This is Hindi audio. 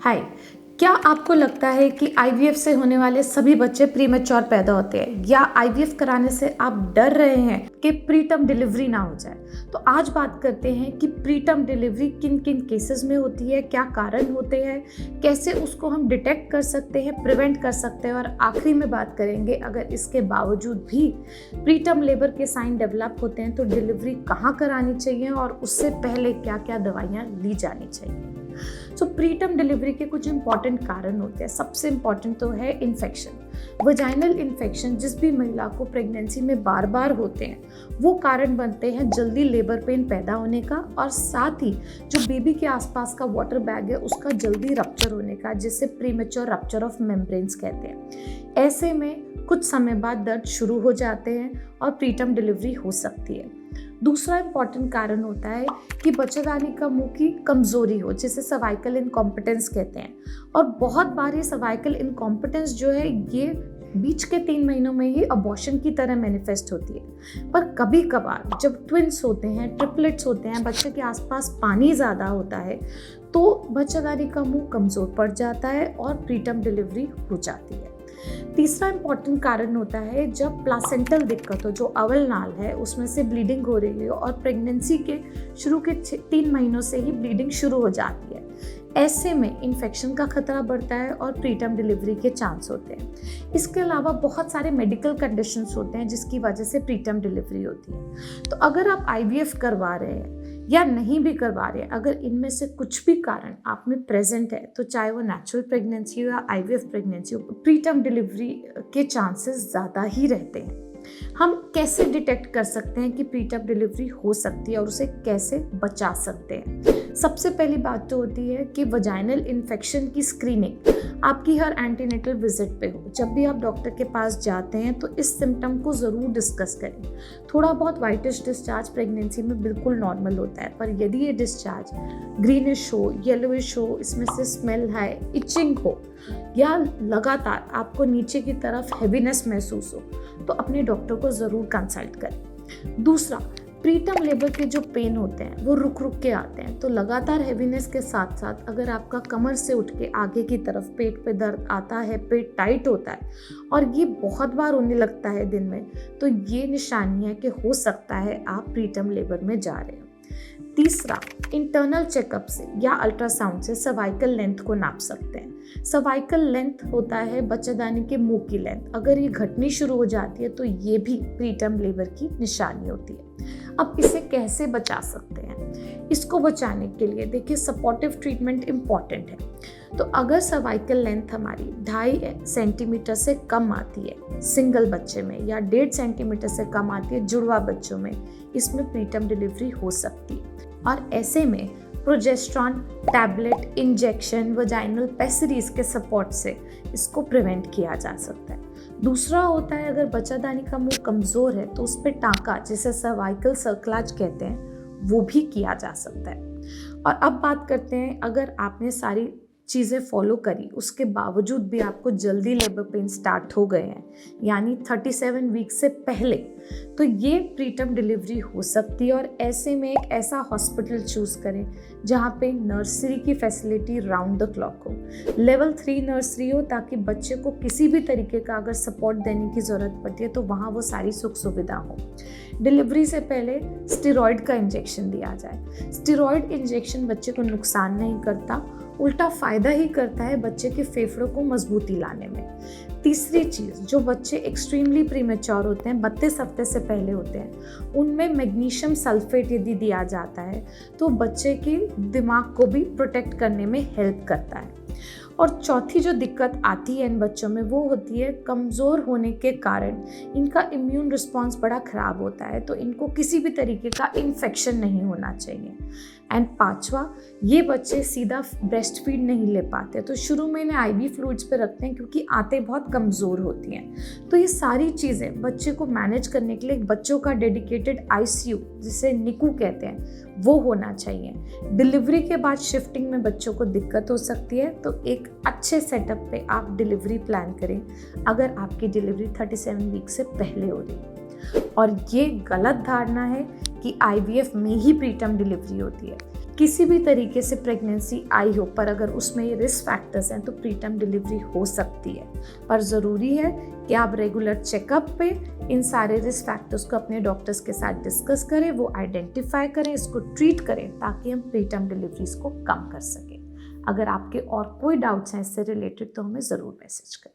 हाय। क्या आपको लगता है कि आईवीएफ से होने वाले सभी बच्चे प्रीमेच्योर पैदा होते हैं, या आईवीएफ कराने से आप डर रहे हैं कि प्रीटर्म डिलीवरी ना हो जाए? तो आज बात करते हैं कि प्रीटर्म डिलीवरी किन किन केसेस में होती है, क्या कारण होते हैं, कैसे उसको हम डिटेक्ट कर सकते हैं, प्रिवेंट कर सकते हैं, और आखिरी में बात करेंगे अगर इसके बावजूद भी प्रीटर्म लेबर के साइन डेवलप होते हैं तो डिलीवरी कहाँ करानी चाहिए और उससे पहले क्या क्या दवाइयाँ ली जानी चाहिए। प्रीटर्म डिलीवरी के कुछ इंपॉर्टेंट कारण होते हैं। सबसे इंपॉर्टेंट तो है इन्फेक्शन। वजाइनल इन्फेक्शन जिस भी महिला को प्रेगनेंसी में बार बार होते हैं वो कारण बनते हैं जल्दी लेबर पेन पैदा होने का, और साथ ही जो बेबी के आसपास का वाटर बैग है उसका जल्दी रप्चर होने का, जिसे प्रीमेच्योर रप्चर ऑफ मेम्ब्रेन्स कहते हैं। ऐसे में कुछ समय बाद दर्द शुरू हो जाते हैं और प्रीटर्म डिलीवरी हो सकती है। दूसरा इंपॉर्टेंट कारण होता है कि बच्चेदानी का मुंह की कमजोरी हो, जिसे सर्वाइकल इनकॉम्पिटेंस कहते हैं। और बहुत बार ये सर्वाइकल इनकॉम्पिटेंस जो है ये बीच के 3 महीनों में ही अबॉर्शन की तरह मैनिफेस्ट होती है। पर कभी कभार जब ट्विंस होते हैं, ट्रिपलेट्स होते हैं, बच्चे के आसपास पानी ज़्यादा होता है तो बच्चेदानी का मुंह कमज़ोर पड़ जाता है और प्रीटर्म डिलीवरी हो जाती है। तीसरा इंपॉर्टेंट कारण होता है जब प्लासेंटल दिक्कत हो, जो अवल नाल है उसमें से ब्लीडिंग हो रही है और प्रेगनेंसी के शुरू के 3 महीनों से ही ब्लीडिंग शुरू हो जाती है। ऐसे में इन्फेक्शन का खतरा बढ़ता है और प्रीटर्म डिलीवरी के चांस होते हैं। इसके अलावा बहुत सारे मेडिकल कंडीशंस होते हैं जिसकी वजह से प्रीटर्म डिलीवरी होती है। तो अगर आप आईवीएफ करवा रहे हैं या नहीं भी करवा रहे हैं, अगर इनमें से कुछ भी कारण आप में प्रेजेंट है तो चाहे वो नेचुरल प्रेगनेंसी हो या आईवीएफ प्रेगनेंसी हो, प्रीटर्म डिलीवरी के चांसेस ज़्यादा ही रहते हैं। हम कैसे डिटेक्ट कर सकते हैं कि प्रीटर्म डिलीवरी हो सकती है और उसे कैसे बचा सकते हैं? सबसे पहली बात तो होती है कि वजाइनल इन्फेक्शन की स्क्रीनिंग आपकी हर एंटीनेटल विजिट पे हो। जब भी आप डॉक्टर के पास जाते हैं तो इस सिम्टम को ज़रूर डिस्कस करें। थोड़ा बहुत वाइटिश डिस्चार्ज प्रेगनेंसी में बिल्कुल नॉर्मल होता है, पर यदि ये डिस्चार्ज ग्रीनिश हो, येलोइश हो, इसमें से स्मेल है, इचिंग हो, या लगातार आपको नीचे की तरफ हेवीनेस महसूस हो तो अपने डॉक्टर को ज़रूर कंसल्ट करें। दूसरा, प्रीटर्म लेबर के जो पेन होते हैं वो रुक रुक के आते हैं, तो लगातार हेवीनेस के साथ साथ अगर आपका कमर से उठ के आगे की तरफ पेट पे दर्द आता है, पेट टाइट होता है और ये बहुत बार होने लगता है दिन में, तो ये निशानी है कि हो सकता है आप प्रीटर्म लेबर में जा रहे हो। तीसरा, इंटरनल चेकअप से या अल्ट्रासाउंड से सर्वाइकल लेंथ को नाप सकते हैं। सर्वाइकल लेंथ होता है बच्चेदानी के मुंह की लेंथ। अगर ये घटनी शुरू हो जाती है तो ये भी प्रीटर्म लेबर की निशानी होती है। अब इसे कैसे बचा सकते हैं? इसको बचाने के लिए देखिए, सपोर्टिव ट्रीटमेंट इम्पॉर्टेंट है। तो अगर सर्वाइकल लेंथ हमारी 2.5 सेंटीमीटर से कम आती है सिंगल बच्चे में, या 1.5 सेंटीमीटर से कम आती है जुड़वा बच्चों में, इसमें प्रीटर्म डिलीवरी हो सकती है। और ऐसे में प्रोजेस्टेरॉन टैबलेट, इंजेक्शन, वजाइनल पेसरीज के सपोर्ट से इसको प्रिवेंट किया जा सकता है। दूसरा होता है अगर बच्चेदानी का मुंह कमज़ोर है तो उस पर टाँका, जिसे सर्वाइकल सर्कलाज कहते हैं, वो भी किया जा सकता है। और अब बात करते हैं, अगर आपने सारी चीज़ें फॉलो करी उसके बावजूद भी आपको जल्दी लेबर पेन स्टार्ट हो गए हैं, यानी 37 वीक से पहले, तो ये प्रीटर्म डिलीवरी हो सकती है। और ऐसे में एक ऐसा हॉस्पिटल चूज़ करें जहाँ पे नर्सरी की फैसिलिटी राउंड द क्लॉक हो, लेवल 3 नर्सरी हो, ताकि बच्चे को किसी भी तरीके का अगर सपोर्ट देने की ज़रूरत पड़ती है तो वहाँ वो सारी सुख सुविधा हो। डिलीवरी से पहले स्टेरॉइड का इंजेक्शन दिया जाए। स्टेरॉइड इंजेक्शन बच्चे को नुकसान नहीं करता, उल्टा फ़ायदा ही करता है बच्चे के फेफड़ों को मजबूती लाने में। तीसरी चीज़, जो बच्चे एक्सट्रीमली प्रीमेच्योर होते हैं, 32 हफ्ते से पहले होते हैं, उनमें मैग्नीशियम सल्फेट यदि दिया जाता है तो बच्चे के दिमाग को भी प्रोटेक्ट करने में हेल्प करता है। और चौथी जो दिक्कत आती है इन बच्चों में वो होती है कमज़ोर होने के कारण इनका इम्यून रिस्पॉन्स बड़ा ख़राब होता है, तो इनको किसी भी तरीके का इन्फेक्शन नहीं होना चाहिए। एंड पांचवा, ये बच्चे सीधा ब्रेस्ट फीड नहीं ले पाते, तो शुरू में इन्हें आईवी फ्लूइड्स पे रखते हैं क्योंकि आंतें बहुत कमज़ोर होती हैं। तो ये सारी चीज़ें बच्चे को मैनेज करने के लिए बच्चों का डेडिकेटेड आईसीयू, जिसे निकू कहते हैं, वो होना चाहिए। डिलीवरी के बाद शिफ्टिंग में बच्चों को दिक्कत हो सकती है, तो एक अच्छे सेटअप पे आप डिलीवरी प्लान करें अगर आपकी डिलीवरी 37 वीक से पहले हो रही है। और ये गलत धारणा है कि आईवीएफ में ही प्रीटर्म डिलीवरी होती है। किसी भी तरीके से प्रेगनेंसी आई हो पर अगर उसमें ये रिस्क फैक्टर्स हैं तो प्रीटर्म डिलीवरी हो सकती है। पर ज़रूरी है कि आप रेगुलर चेकअप पे इन सारे रिस्क फैक्टर्स को अपने डॉक्टर्स के साथ डिस्कस करें, वो आइडेंटिफाई करें, इसको ट्रीट करें ताकि हम प्रीटर्म डिलीवरीज को कम कर सकें। अगर आपके और कोई डाउट्स हैं इससे रिलेटेड तो हमें ज़रूर मैसेज करें।